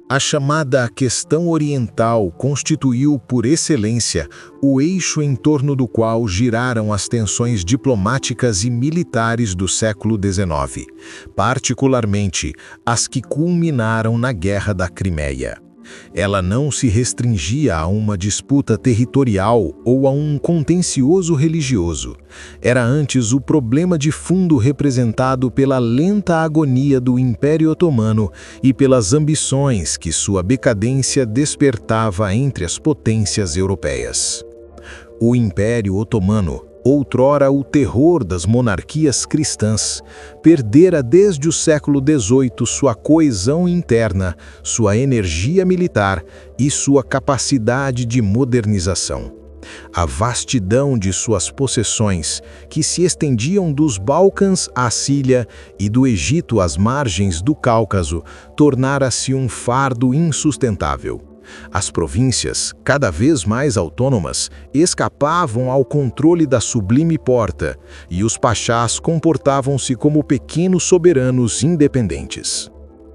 A chamada questão oriental constituiu, por excelência, o eixo em torno do qual giraram as tensões diplomáticas e militares do século XIX, particularmente as que culminaram na Guerra da Crimeia. Ela não se restringia a uma disputa territorial ou a um contencioso religioso. Era antes o problema de fundo representado pela lenta agonia do Império Otomano e pelas ambições que sua decadência despertava entre as potências europeias. O Império Otomano, outrora o terror das monarquias cristãs, perdera desde o século XVIII sua coesão interna, sua energia militar e sua capacidade de modernização. A vastidão de suas possessões, que se estendiam dos Balcãs à Síria e do Egito às margens do Cáucaso, tornara-se um fardo insustentável. As províncias, cada vez mais autônomas, escapavam ao controle da Sublime Porta, e os pachás comportavam-se como pequenos soberanos independentes.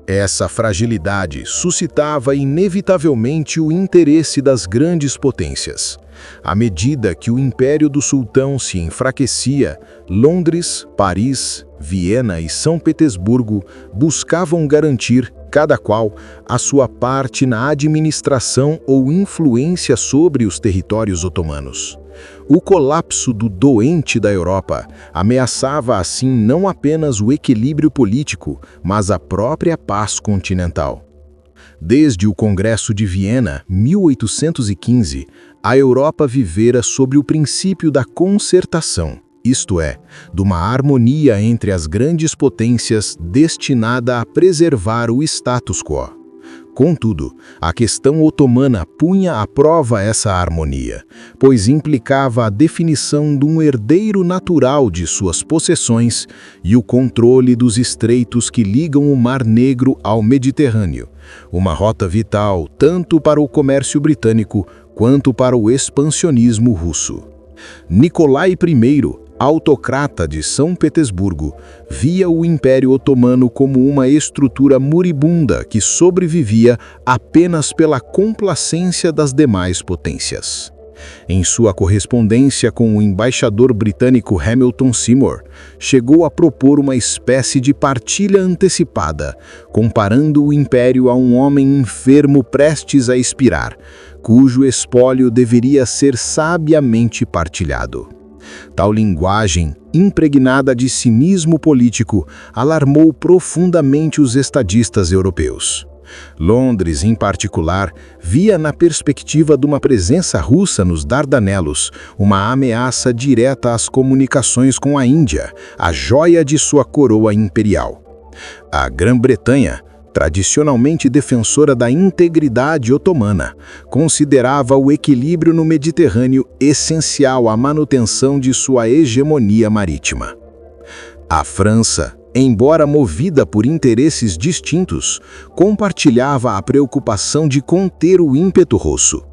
Essa fragilidade suscitava inevitavelmente o interesse das grandes potências. À medida que o império do sultão se enfraquecia, Londres, Paris, Viena e São Petersburgo buscavam garantir, cada qual, a sua parte na administração ou influência sobre os territórios otomanos. O colapso do doente da Europa ameaçava assim não apenas o equilíbrio político, mas a própria paz continental. Desde o Congresso de Viena, 1815, a Europa vivera sob o princípio da concertação, isto é, de uma harmonia entre as grandes potências destinada a preservar o status quo. Contudo, a questão otomana punha à prova essa harmonia, pois implicava a definição de um herdeiro natural de suas possessões e o controle dos estreitos que ligam o Mar Negro ao Mediterrâneo, uma rota vital tanto para o comércio britânico quanto para o expansionismo russo. Nicolai I, autocrata de São Petersburgo, via o Império Otomano como uma estrutura moribunda que sobrevivia apenas pela complacência das demais potências. Em sua correspondência com o embaixador britânico Hamilton Seymour, chegou a propor uma espécie de partilha antecipada, comparando o império a um homem enfermo prestes a expirar, cujo espólio deveria ser sabiamente partilhado. Tal linguagem, impregnada de cinismo político, alarmou profundamente os estadistas europeus. Londres, em particular, via na perspectiva de uma presença russa nos Dardanelos uma ameaça direta às comunicações com a Índia, a joia de sua coroa imperial. A Grã-Bretanha, tradicionalmente defensora da integridade otomana, considerava o equilíbrio no Mediterrâneo essencial à manutenção de sua hegemonia marítima. A França, embora movida por interesses distintos, compartilhava a preocupação de conter o ímpeto russo.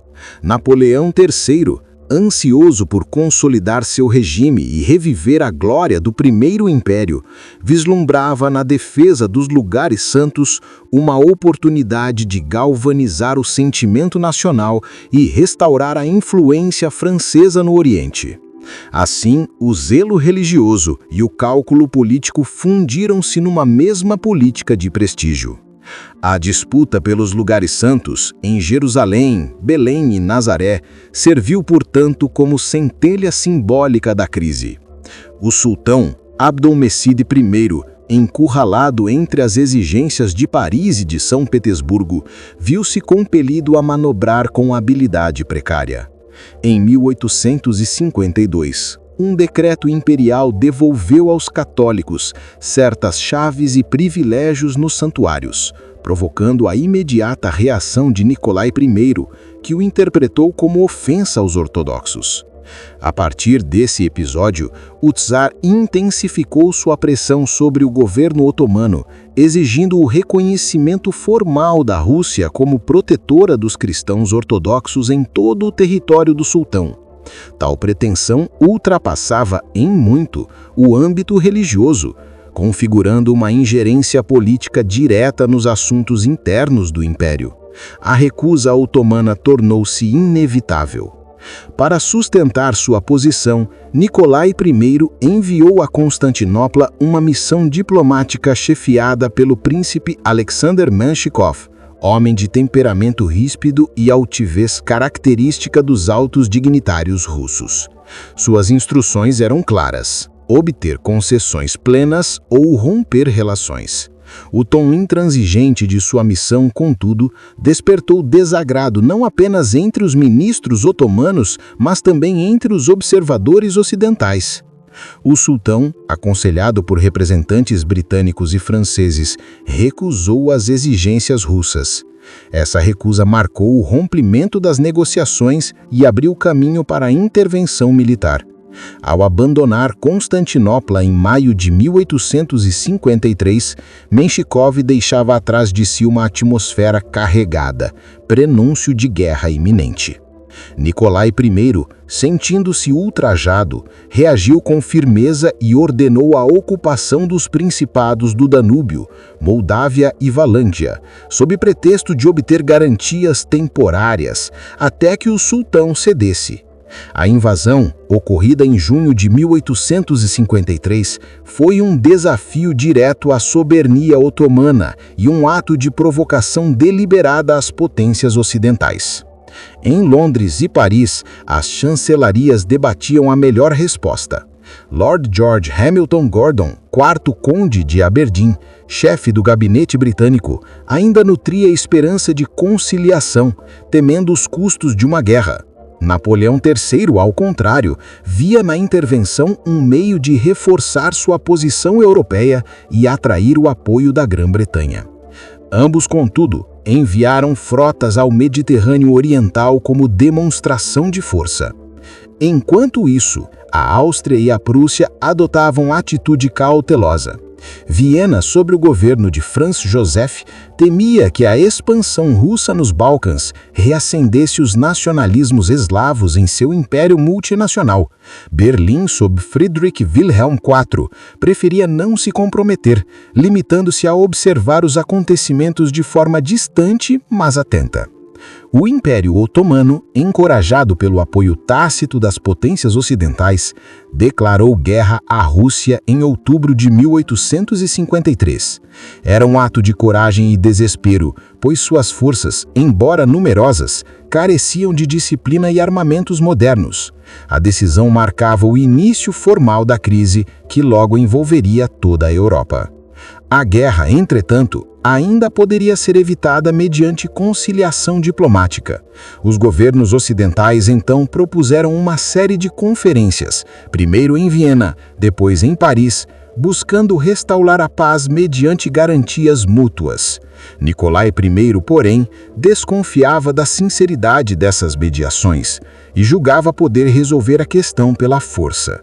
Napoleão III, ansioso por consolidar seu regime e reviver a glória do Primeiro Império, vislumbrava na defesa dos lugares santos uma oportunidade de galvanizar o sentimento nacional e restaurar a influência francesa no Oriente. Assim, o zelo religioso e o cálculo político fundiram-se numa mesma política de prestígio. A disputa pelos lugares santos, em Jerusalém, Belém e Nazaré, serviu, portanto, como centelha simbólica da crise. O sultão, Abdulmecid I, encurralado entre as exigências de Paris e de São Petersburgo, viu-se compelido a manobrar com habilidade precária. Em 1852, um decreto imperial devolveu aos católicos certas chaves e privilégios nos santuários, provocando a imediata reação de Nicolai I, que o interpretou como ofensa aos ortodoxos. A partir desse episódio, o czar intensificou sua pressão sobre o governo otomano, exigindo o reconhecimento formal da Rússia como protetora dos cristãos ortodoxos em todo o território do sultão. Tal pretensão ultrapassava, em muito, o âmbito religioso, configurando uma ingerência política direta nos assuntos internos do império. A recusa otomana tornou-se inevitável. Para sustentar sua posição, Nicolai I enviou a Constantinopla uma missão diplomática chefiada pelo príncipe Alexander Menshikov, homem de temperamento ríspido e altivez característica dos altos dignitários russos. Suas instruções eram claras: obter concessões plenas ou romper relações. O tom intransigente de sua missão, contudo, despertou desagrado não apenas entre os ministros otomanos, mas também entre os observadores ocidentais. O sultão, aconselhado por representantes britânicos e franceses, recusou as exigências russas. Essa recusa marcou o rompimento das negociações e abriu caminho para a intervenção militar. Ao abandonar Constantinopla em maio de 1853, Menshikov deixava atrás de si uma atmosfera carregada, prenúncio de guerra iminente. Nicolai I, sentindo-se ultrajado, reagiu com firmeza e ordenou a ocupação dos principados do Danúbio, Moldávia e Valândia, sob pretexto de obter garantias temporárias, até que o sultão cedesse. A invasão, ocorrida em junho de 1853, foi um desafio direto à soberania otomana e um ato de provocação deliberada às potências ocidentais. Em Londres e Paris, as chancelarias debatiam a melhor resposta. Lord George Hamilton Gordon, quarto conde de Aberdeen, chefe do gabinete britânico, ainda nutria esperança de conciliação, temendo os custos de uma guerra. Napoleão III, ao contrário, via na intervenção um meio de reforçar sua posição europeia e atrair o apoio da Grã-Bretanha. Ambos, contudo, enviaram frotas ao Mediterrâneo Oriental como demonstração de força. Enquanto isso, a Áustria e a Prússia adotavam atitude cautelosa. Viena, sob o governo de Franz Joseph, temia que a expansão russa nos Balcãs reacendesse os nacionalismos eslavos em seu império multinacional. Berlim, sob Friedrich Wilhelm IV, preferia não se comprometer, limitando-se a observar os acontecimentos de forma distante, mas atenta. O Império Otomano, encorajado pelo apoio tácito das potências ocidentais, declarou guerra à Rússia em outubro de 1853. Era um ato de coragem e desespero, pois suas forças, embora numerosas, careciam de disciplina e armamentos modernos. A decisão marcava o início formal da crise, que logo envolveria toda a Europa. A guerra, entretanto, ainda poderia ser evitada mediante conciliação diplomática. Os governos ocidentais então propuseram uma série de conferências, primeiro em Viena, depois em Paris, buscando restaurar a paz mediante garantias mútuas. Nicolai I, porém, desconfiava da sinceridade dessas mediações e julgava poder resolver a questão pela força.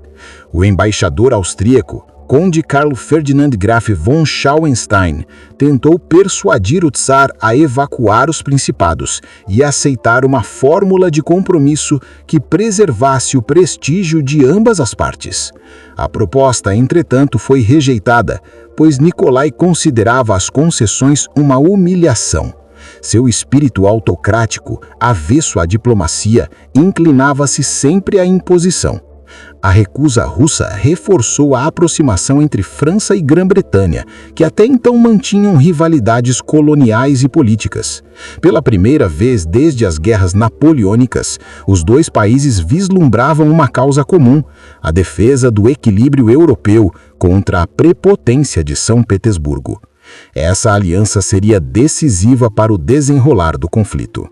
O embaixador austríaco, Conde Carl Ferdinand Graf von Schauenstein, tentou persuadir o czar a evacuar os principados e aceitar uma fórmula de compromisso que preservasse o prestígio de ambas as partes. A proposta, entretanto, foi rejeitada, pois Nicolai considerava as concessões uma humilhação. Seu espírito autocrático, avesso à diplomacia, inclinava-se sempre à imposição. A recusa russa reforçou a aproximação entre França e Grã-Bretanha, que até então mantinham rivalidades coloniais e políticas. Pela primeira vez desde as guerras napoleônicas, os dois países vislumbravam uma causa comum: a defesa do equilíbrio europeu contra a prepotência de São Petersburgo. Essa aliança seria decisiva para o desenrolar do conflito.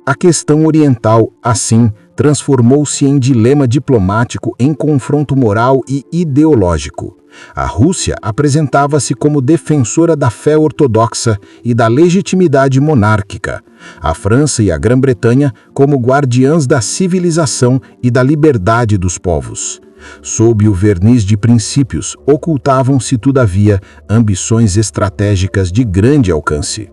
A questão oriental, assim, transformou-se em dilema diplomático, em confronto moral e ideológico. A Rússia apresentava-se como defensora da fé ortodoxa e da legitimidade monárquica. A França e a Grã-Bretanha como guardiãs da civilização e da liberdade dos povos. Sob o verniz de princípios, ocultavam-se, todavia, ambições estratégicas de grande alcance.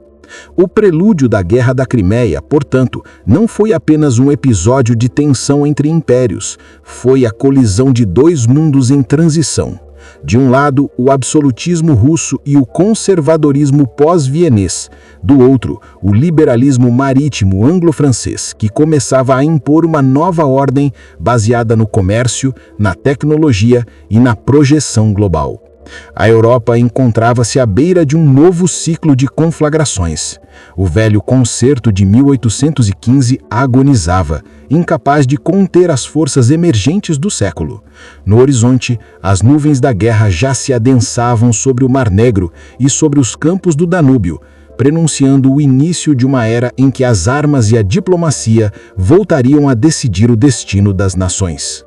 O prelúdio da Guerra da Crimeia, portanto, não foi apenas um episódio de tensão entre impérios, foi a colisão de dois mundos em transição. De um lado, o absolutismo russo e o conservadorismo pós-vienês. Do outro, o liberalismo marítimo anglo-francês, que começava a impor uma nova ordem baseada no comércio, na tecnologia e na projeção global. A Europa encontrava-se à beira de um novo ciclo de conflagrações. O velho concerto de 1815 agonizava, incapaz de conter as forças emergentes do século. No horizonte, as nuvens da guerra já se adensavam sobre o Mar Negro e sobre os campos do Danúbio, prenunciando o início de uma era em que as armas e a diplomacia voltariam a decidir o destino das nações.